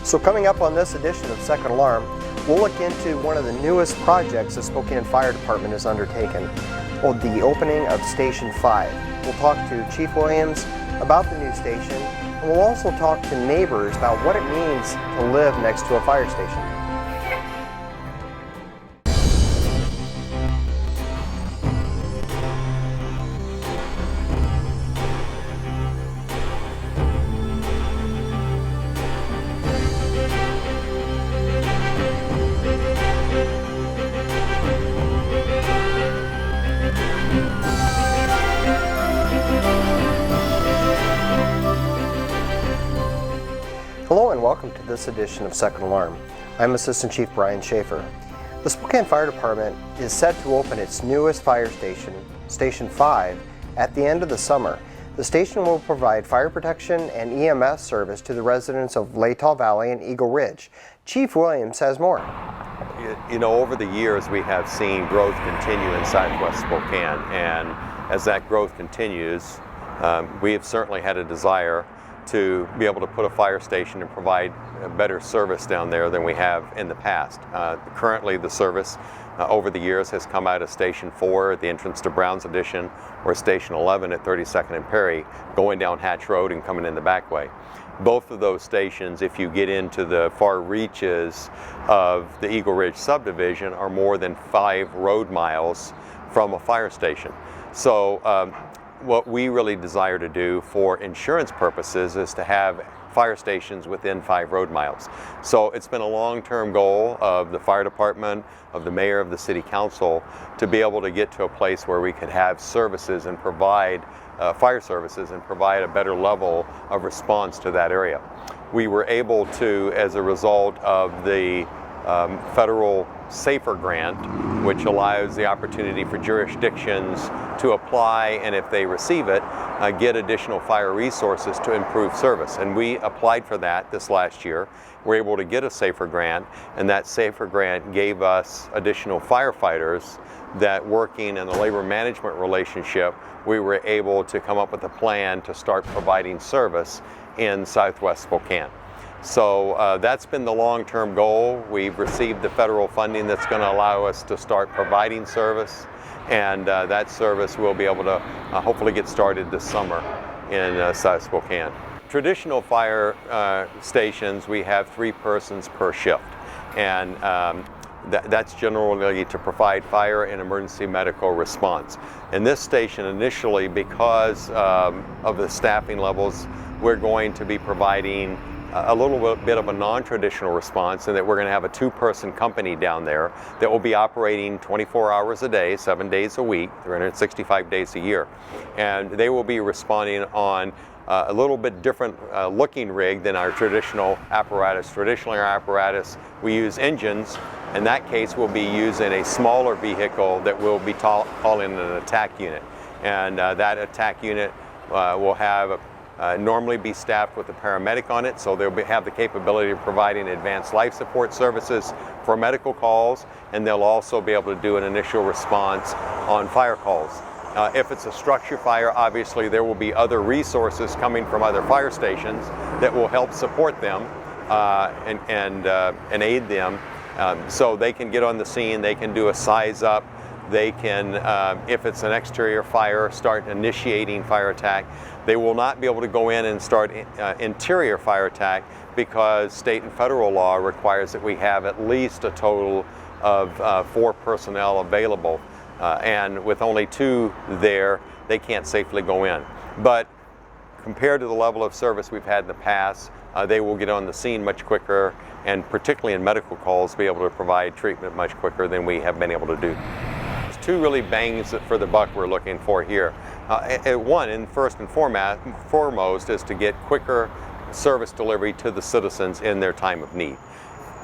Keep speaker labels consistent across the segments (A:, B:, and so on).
A: So coming up on this edition of Second Alarm, we'll look into one of the newest projects the Spokane Fire Department has undertaken, the opening of Station 5. We'll talk to Chief Williams about the new station, and we'll also talk to neighbors about what it means to live next to a fire station. Hello and welcome to this edition of Second Alarm. I'm Assistant Chief Brian Schaefer. The Spokane Fire Department is set to open its newest fire station, Station 5, at the end of the summer. The station will provide fire protection and EMS service to the residents of Latah Valley and Eagle Ridge. Chief Williams has more.
B: You know, over the years we have seen growth continue in Southwest Spokane, and as that growth continues, we have certainly had a desire to be able to put a fire station and provide a better service down there than we have in the past. Currently the service over the years has come out of Station 4 at the entrance to Brown's Addition, or Station 11 at 32nd and Perry, going down Hatch Road and coming in the back way. Both of those stations, if you get into the far reaches of the Eagle Ridge subdivision, are more than 5 road miles from a fire station. So what we really desire to do for insurance purposes is to have fire stations within 5 road miles. So it's been a long-term goal of the fire department, of the mayor, of the city council, to be able to get to a place where we could have services and provide fire services and provide a better level of response to that area. We were able to, as a result of the federal SAFER grant, which allows the opportunity for jurisdictions to apply, and if they receive it, get additional fire resources to improve service. And we applied for that this last year. We're able to get a SAFER grant, and that SAFER grant gave us additional firefighters that, working in the labor management relationship, we were able to come up with a plan to start providing service in Southwest Spokane. So that's been the long-term goal. We've received the federal funding that's going to allow us to start providing service, and that service will be able to hopefully get started this summer in South Spokane. Traditional fire stations, we have 3 persons per shift, and that's generally to provide fire and emergency medical response. In this station initially, because of the staffing levels, we're going to be providing a little bit of a non-traditional response, in that we're going to have a 2-person company down there that will be operating 24 hours a day, 7 days a week, 365 days a year. And they will be responding on a little bit different looking rig than our traditional apparatus. Traditionally, our apparatus, we use engines. In that case, we'll be using a smaller vehicle that we'll be calling an attack unit. And that attack unit will have normally be staffed with a paramedic on it, so they'll have the capability of providing advanced life support services for medical calls, and they'll also be able to do an initial response on fire calls. If it's a structure fire, obviously there will be other resources coming from other fire stations that will help support them and aid them, so they can get on the scene, they can do a size up, they can, if it's an exterior fire, start initiating fire attack. They will not be able to go in and start interior fire attack, because state and federal law requires that we have at least a total of 4 personnel available. And with only 2 there, they can't safely go in. But compared to the level of service we've had in the past, they will get on the scene much quicker, and particularly in medical calls, be able to provide treatment much quicker than we have been able to do. There's 2 really bangs for the buck we're looking for here. One, and first and foremost, is to get quicker service delivery to the citizens in their time of need.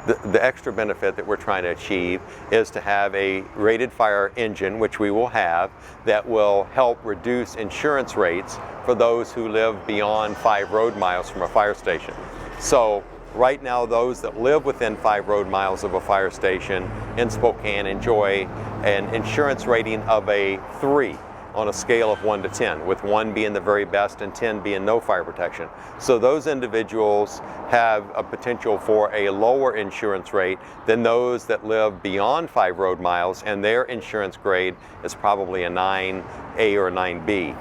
B: The extra benefit that we're trying to achieve is to have a rated fire engine, which we will have, that will help reduce insurance rates for those who live beyond 5 road miles from a fire station. So right now, those that live within 5 road miles of a fire station in Spokane enjoy an insurance rating of a 3. on a scale of 1 to 10, with 1 being the very best and 10 being no fire protection. So those individuals have a potential for a lower insurance rate than those that live beyond 5 road miles, and their insurance grade is probably a 9A or a 9B.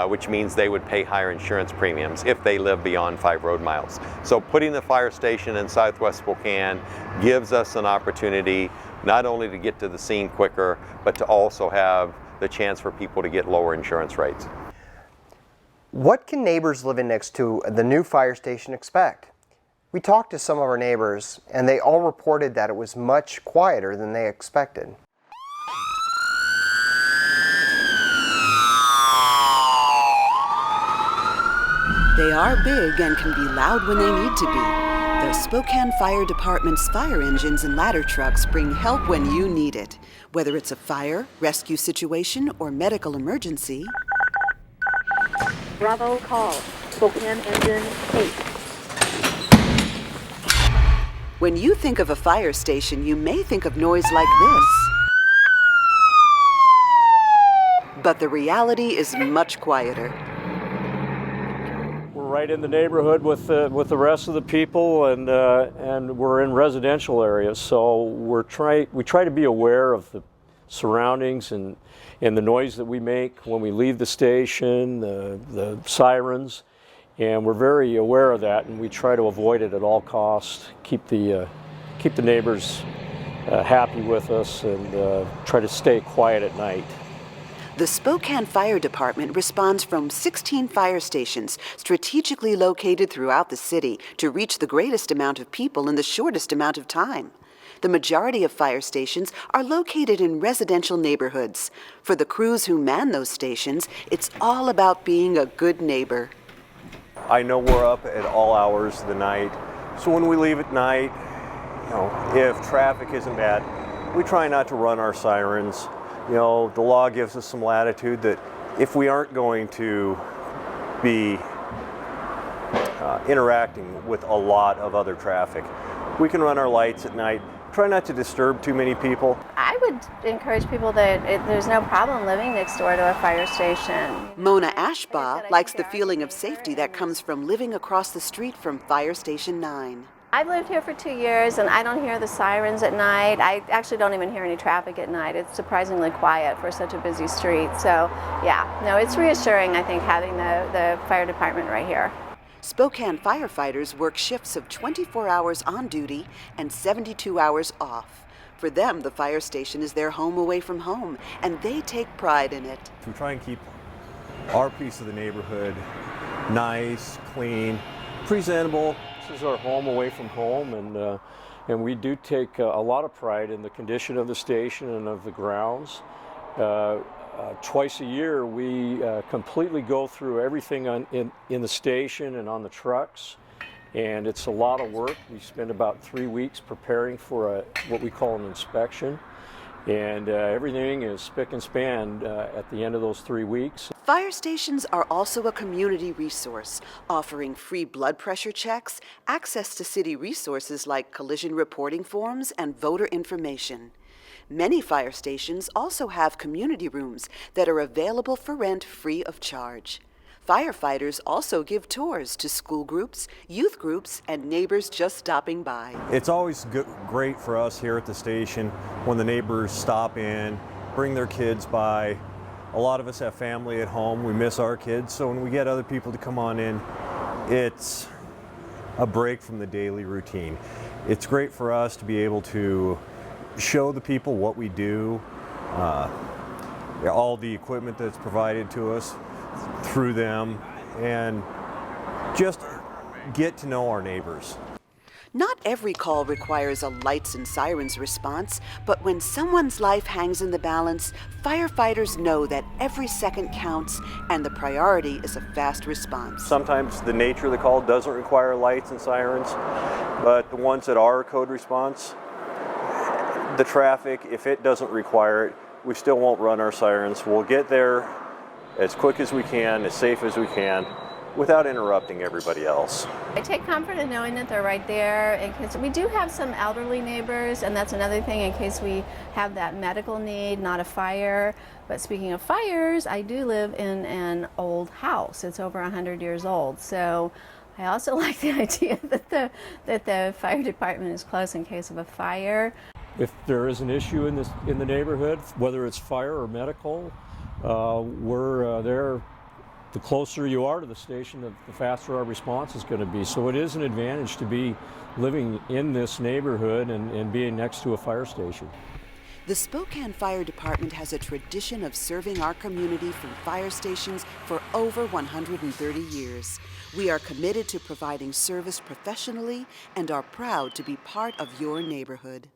B: Which means they would pay higher insurance premiums if they live beyond 5 road miles. So putting the fire station in Southwest Spokane gives us an opportunity not only to get to the scene quicker, but to also have the chance for people to get lower insurance rates.
A: What can neighbors living next to the new fire station expect? We talked to some of our neighbors, and they all reported that it was much quieter than they expected.
C: They are big and can be loud when they need to be. The Spokane Fire Department's fire engines and ladder trucks bring help when you need it. Whether it's a fire, rescue situation, or medical emergency.
D: Bravo call. Spokane engine 8.
C: When you think of a fire station, you may think of noise like this. But the reality is much quieter.
E: Right in the neighborhood with the rest of the people, and we're in residential areas, so we try to be aware of the surroundings and the noise that we make when we leave the station, the sirens, and we're very aware of that, and we try to avoid it at all costs. Keep the neighbors happy with us, and try to stay quiet at night.
C: The Spokane Fire Department responds from 16 fire stations strategically located throughout the city to reach the greatest amount of people in the shortest amount of time. The majority of fire stations are located in residential neighborhoods. For the crews who man those stations, it's all about being a good neighbor.
F: I know we're up at all hours of the night, so when we leave at night, if traffic isn't bad, we try not to run our sirens. The law gives us some latitude that if we aren't going to be interacting with a lot of other traffic, we can run our lights at night. Try not to disturb too many people.
G: I would encourage people that there's no problem living next door to a fire station.
C: Mona Ashbaugh likes the feeling of safety that comes from living across the street from Fire Station 9.
G: I've lived here for 2 years, and I don't hear the sirens at night. I actually don't even hear any traffic at night. It's surprisingly quiet for such a busy street. So yeah, no, it's reassuring, I think, having the fire department right here.
C: Spokane firefighters work shifts of 24 hours on duty and 72 hours off. For them, the fire station is their home away from home, and they take pride in it.
F: We try and keep our piece of the neighborhood nice, clean, presentable.
E: This is our home away from home, and we do take a lot of pride in the condition of the station and of the grounds. Twice a year, we completely go through everything in the station and on the trucks, and it's a lot of work. We spend about 3 weeks preparing for what we call an inspection, and everything is spick and span at the end of those 3 weeks.
C: Fire stations are also a community resource, offering free blood pressure checks, access to city resources like collision reporting forms, and voter information. Many fire stations also have community rooms that are available for rent free of charge. Firefighters also give tours to school groups, youth groups, and neighbors just stopping by.
F: It's always great for us here at the station when the neighbors stop in, bring their kids by. A lot of us have family at home. We miss our kids, so when we get other people to come on in, it's a break from the daily routine. It's great for us to be able to show the people what we do, all the equipment that's provided to us through them, and just get to know our neighbors.
C: Not every call requires a lights and sirens response, but when someone's life hangs in the balance, firefighters know that every second counts and the priority is a fast response.
F: Sometimes the nature of the call doesn't require lights and sirens, but the ones that are code response, the traffic, if it doesn't require it, we still won't run our sirens. We'll get there as quick as we can, as safe as we can. without interrupting everybody else.
G: I take comfort in knowing that they're right there, in case we do have some elderly neighbors, and that's another thing in case we have that medical need, not a fire. But speaking of fires, I do live in an old house. It's over 100 years old, so I also like the idea that the fire department is close in case of a fire.
E: If there is an issue in the neighborhood, whether it's fire or medical, we're there. The closer you are to the station, the faster our response is going to be. So it is an advantage to be living in this neighborhood and being next to a fire station.
C: The Spokane Fire Department has a tradition of serving our community from fire stations for over 130 years. We are committed to providing service professionally and are proud to be part of your neighborhood.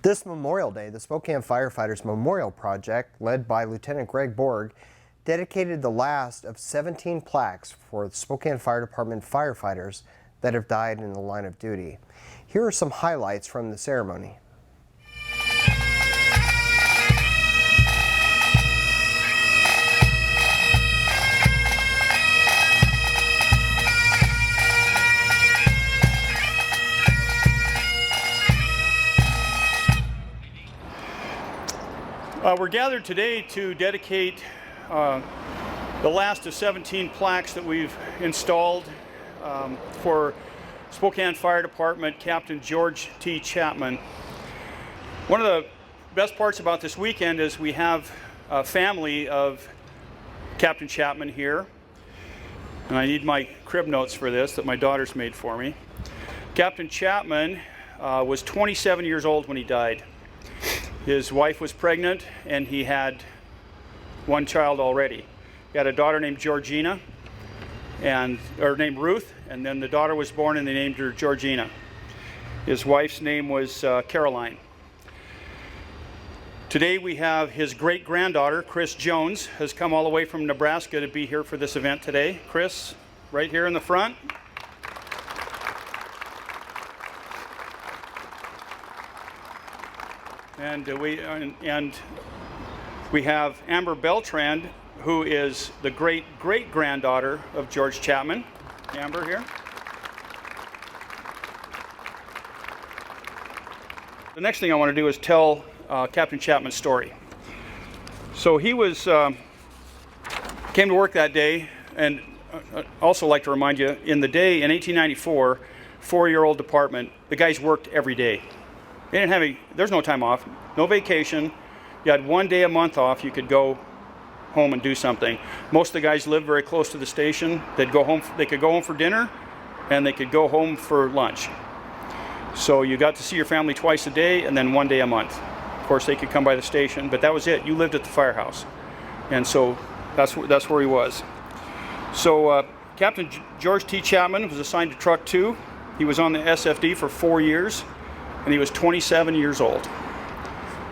A: This Memorial Day, the Spokane Firefighters Memorial Project, led by Lieutenant Greg Borg, dedicated the last of 17 plaques for the Spokane Fire Department firefighters that have died in the line of duty. Here are some highlights from the ceremony.
H: We're gathered today to dedicate the last of 17 plaques that we've installed for Spokane Fire Department Captain George T. Chapman. One of the best parts about this weekend is we have a family of Captain Chapman here, and I need my crib notes for this that my daughter's made for me. Captain Chapman was 27 years old when he died. His wife was pregnant, and he had one child already. He had a daughter named Georgina, or named Ruth, and then the daughter was born and they named her Georgina. His wife's name was Caroline. Today we have his great-granddaughter, Chris Jones, has come all the way from Nebraska to be here for this event today. Chris, right here in the front. And we have Amber Beltrand, who is the great-granddaughter of George Chapman. Amber here. The next thing I want to do is tell Captain Chapman's story. So he was came to work that day, and also like to remind you, in the day in 1894, four-year-old department, the guys worked every day. They didn't have there's no time off, no vacation. You had 1 day a month off. You could go home and do something. Most of the guys lived very close to the station. They'd go home. They could go home for dinner, and they could go home for lunch. So you got to see your family twice a day, and then 1 day a month. Of course, they could come by the station, but that was it. You lived at the firehouse, and so that's where he was. So Captain George T. Chapman was assigned to Truck 2. He was on the SFD for 4 years, and he was 27 years old.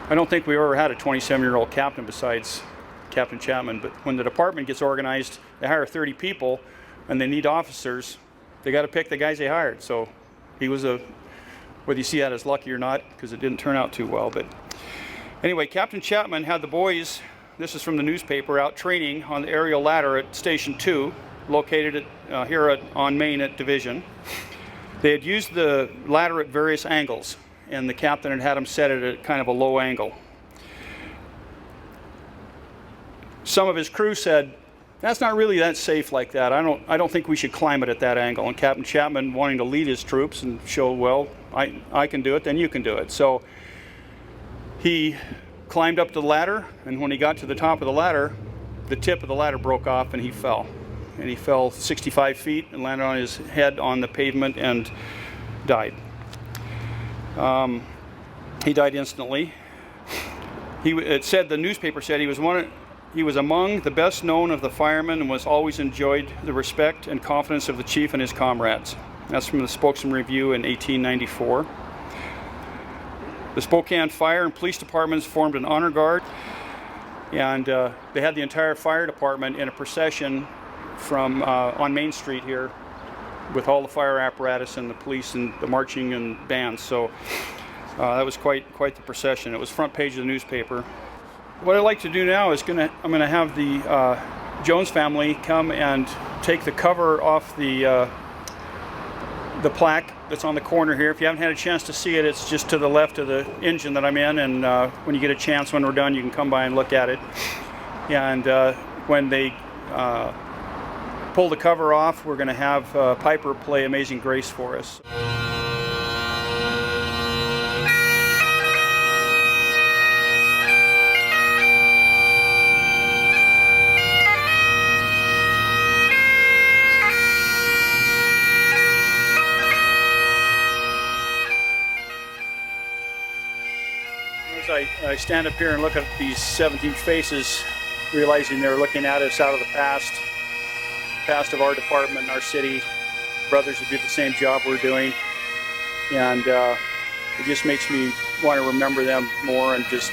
H: I don't think we ever had a 27-year-old captain besides Captain Chapman, but when the department gets organized, they hire 30 people, and they need officers. They got to pick the guys they hired. So he was whether you see that as lucky or not, because it didn't turn out too well. But anyway, Captain Chapman had the boys, this is from the newspaper, out training on the aerial ladder at Station 2, located on Main at Division. They had used the ladder at various angles, and the captain had them set it at kind of a low angle. Some of his crew said, "That's not really that safe like that. I don't think we should climb it at that angle." And Captain Chapman, wanting to lead his troops and show, well, I can do it, then you can do it. So he climbed up the ladder, and when he got to the top of the ladder, the tip of the ladder broke off and he fell. And he fell 65 feet and landed on his head on the pavement and died. He died instantly. The newspaper said he was among the best known of the firemen and was always enjoyed the respect and confidence of the chief and his comrades. That's from the Spokesman Review in 1894. The Spokane Fire and Police Departments formed an honor guard, and they had the entire fire department in a procession from on Main Street here, with all the fire apparatus and the police and the marching and bands. So that was quite the procession. It was front page of the newspaper. What I'd like to do now is I'm gonna have the Jones family come and take the cover off the plaque that's on the corner here. If you haven't had a chance to see it, it's just to the left of the engine that I'm in, and when you get a chance, when we're done, you can come by and look at it. And when they pull the cover off, we're gonna have Piper play Amazing Grace for us. As I stand up here and look at these 17 faces, realizing they're looking at us out of the past of our department, our city, brothers who do the same job we're doing, and it just makes me want to remember them more and just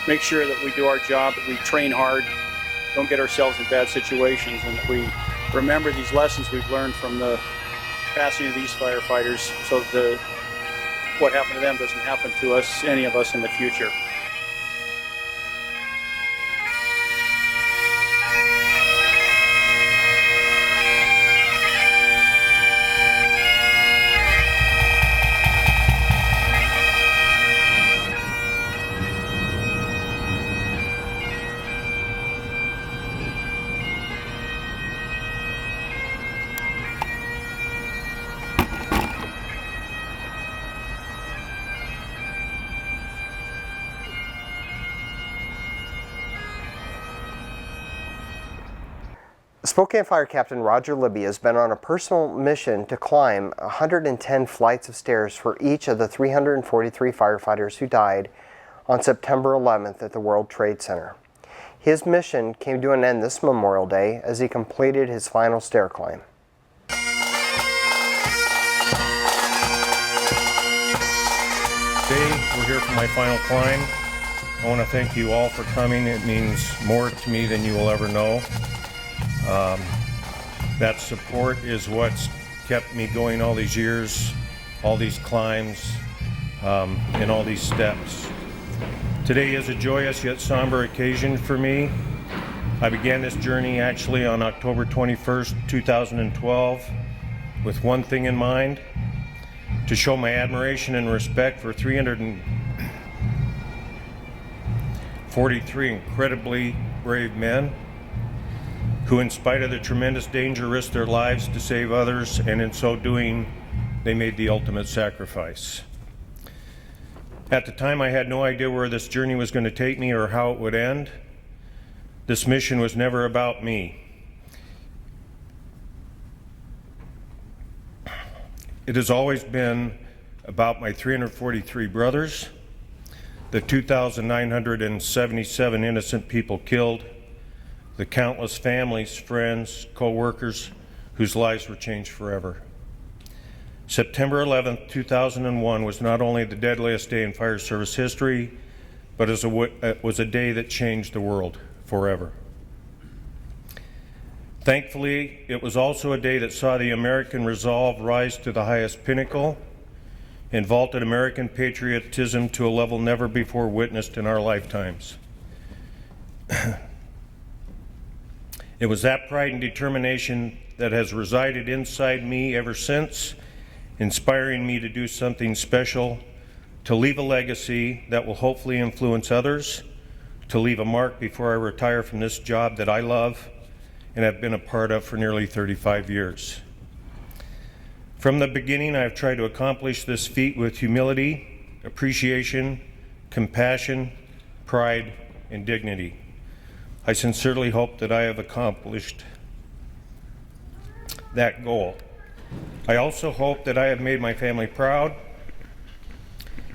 H: make sure that we do our job, that we train hard, don't get ourselves in bad situations, and that we remember these lessons we've learned from the passing of these firefighters, so that what happened to them doesn't happen to us, any of us, in the future.
A: Spokane Fire Captain Roger Libby has been on a personal mission to climb 110 flights of stairs for each of the 343 firefighters who died on September 11th at the World Trade Center. His mission came to an end this Memorial Day as he completed his final stair climb.
I: Today, we're here for my final climb. I want to thank you all for coming. It means more to me than you will ever know. That support is what's kept me going all these years, all these climbs, and all these steps. Today is a joyous yet somber occasion for me. I began this journey actually on October 21st, 2012, with one thing in mind: to show my admiration and respect for 343 incredibly brave men who, in spite of the tremendous danger, risked their lives to save others, and in so doing, they made the ultimate sacrifice. At the time, I had no idea where this journey was going to take me or how it would end. This mission was never about me. It has always been about my 343 brothers, the 2,977 innocent people killed, the countless families, friends, co-workers whose lives were changed forever. September 11th, 2001 was not only the deadliest day in fire service history, but it was a day that changed the world forever. Thankfully, it was also a day that saw the American resolve rise to the highest pinnacle and vaulted American patriotism to a level never before witnessed in our lifetimes. It was that pride and determination that has resided inside me ever since, inspiring me to do something special, to leave a legacy that will hopefully influence others, to leave a mark before I retire from this job that I love and have been a part of for nearly 35 years. From the beginning, I have tried to accomplish this feat with humility, appreciation, compassion, pride, and dignity. I sincerely hope that I have accomplished that goal. I also hope that I have made my family proud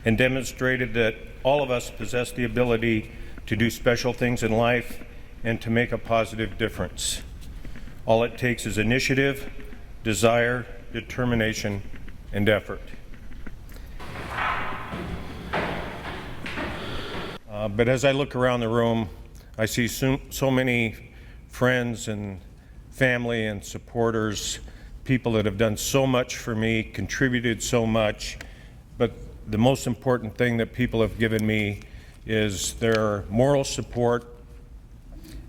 I: and demonstrated that all of us possess the ability to do special things in life and to make a positive difference. All it takes is initiative, desire, determination, and effort. But as I look around the room, I see so many friends and family and supporters, people that have done so much for me, contributed so much, but the most important thing that people have given me is their moral support.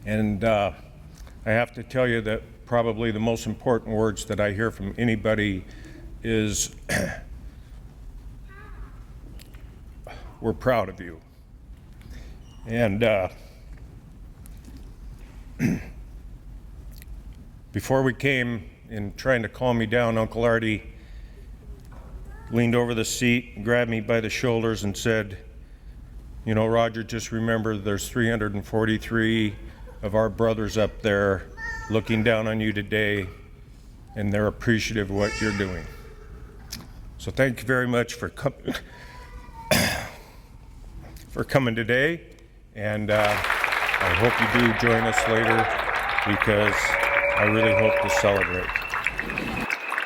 I: And I have to tell you that probably the most important words that I hear from anybody is, we're proud of you. And before we came in trying to calm me down, Uncle Artie leaned over the seat, grabbed me by the shoulders and said, you know, Roger, just remember there's 343 of our brothers up there looking down on you today, and they're appreciative of what you're doing. So thank you very much for coming today, and I hope you do join us later, because I really hope to celebrate.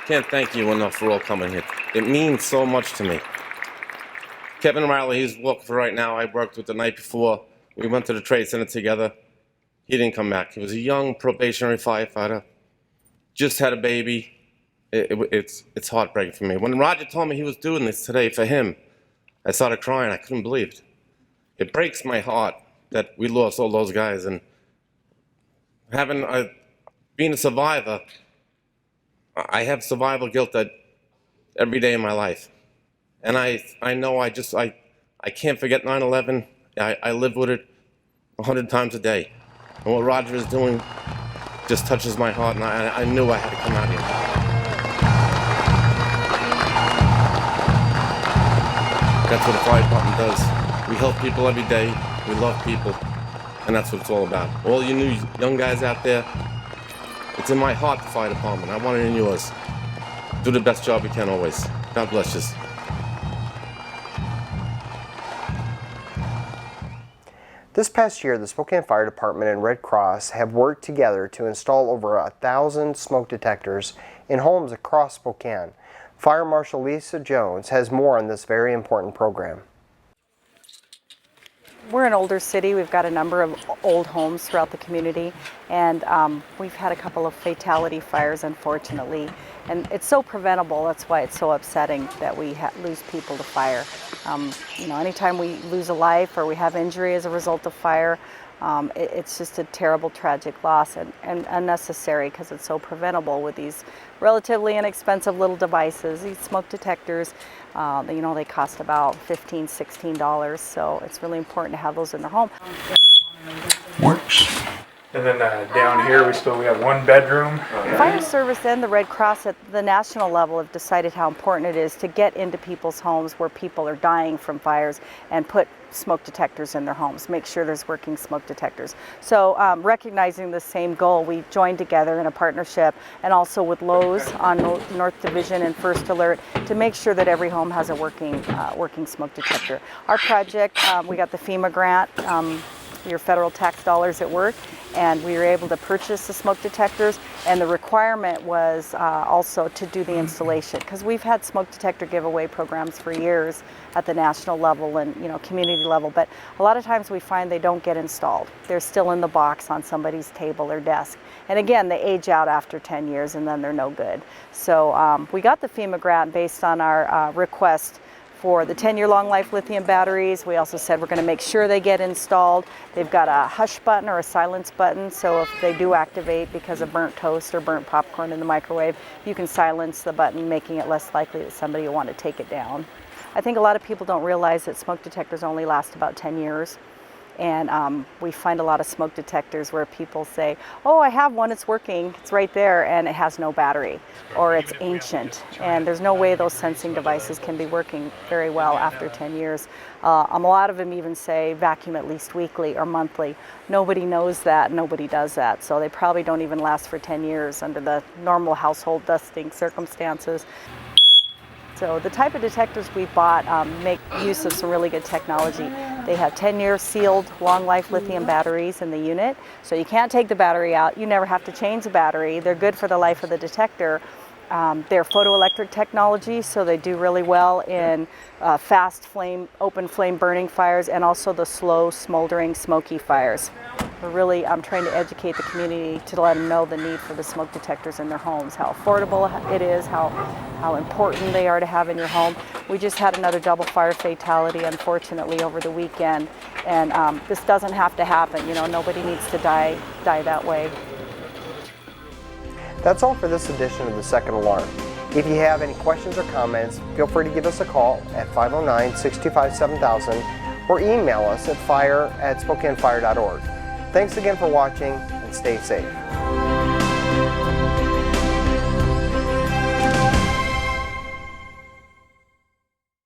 J: Can't thank you enough for all coming here. It means so much to me. Kevin Riley, he's working for right now. I worked with the night before. We went to the Trade Center together. He didn't come back. He was a young probationary firefighter. Just had a baby. It's heartbreaking for me. When Roger told me he was doing this today for him, I started crying. I couldn't believe it. It breaks my heart that we lost all those guys. And being a survivor, I have survival guilt that every day in my life. And I know I can't forget 9/11. I live with it 100 times a day. And what Roger is doing just touches my heart, and I knew I had to come out here. That's what the fire department does. We help people every day. We love people. And that's what it's all about. All you new young guys out there, it's in my heart, the fire department. I want it in yours. Do the best job you can always. God bless you.
A: This past year, the Spokane Fire Department and Red Cross have worked together to install over 1,000 smoke detectors in homes across Spokane. Fire Marshal Lisa Jones has more on this very important program.
K: We're an older city. We've got a number of old homes throughout the community, and we've had a couple of fatality fires, unfortunately. And it's so preventable. That's why it's so upsetting that we lose people to fire. You know, anytime we lose a life or we have injury as a result of fire, it's just a terrible, tragic loss, and unnecessary, because it's so preventable with these relatively inexpensive little devices. These smoke detectors, you know, they cost about $15, $16, so it's really important to have those in their home.
L: Works. And then down here we have one bedroom.
K: Fire service and the Red Cross at the national level have decided how important it is to get into people's homes where people are dying from fires and put smoke detectors in their homes, make sure there's working smoke detectors. So recognizing the same goal, we joined together in a partnership, and also with Lowe's on North Division and First Alert, to make sure that every home has a working smoke detector. Our project, we got the FEMA grant, your federal tax dollars at work, and we were able to purchase the smoke detectors, and the requirement was also to do the installation, because we've had smoke detector giveaway programs for years at the national level and, you know, community level, but a lot of times we find they don't get installed. They're still in the box on somebody's table or desk, and again, they age out after 10 years and then they're no good. So we got the FEMA grant based on our request for the 10-year long life lithium batteries. We also said we're going to make sure they get installed. They've got a hush button or a silence button, so if they do activate because of burnt toast or burnt popcorn in the microwave, you can silence the button, making it less likely that somebody will want to take it down. I think a lot of people don't realize that smoke detectors only last about 10 years. And we find a lot of smoke detectors where people say, oh, I have one, it's working, it's right there, and it has no battery, or it's ancient. And there's no way those sensing devices can be working very well after 10 years. A lot of them even say vacuum at least weekly or monthly. Nobody knows that, nobody does that. So they probably don't even last for 10 years under the normal household dusting circumstances. So the type of detectors we bought make use of some really good technology. They have 10-year sealed long life lithium batteries in the unit, so you can't take the battery out. You never have to change the battery. They're good for the life of the detector. They're photoelectric technology, so they do really well in fast flame, open flame burning fires, and also the slow smoldering smoky fires. We're really trying to educate the community to let them know the need for the smoke detectors in their homes, how affordable it is, how important they are to have in your home. We just had another double fire fatality, unfortunately, over the weekend, and this doesn't have to happen. You know, nobody needs to die that way.
A: That's all for this edition of The Second Alarm. If you have any questions or comments, feel free to give us a call at 509-625-7000 or email us at fire@spokanefire.org. Thanks again for watching, and stay safe.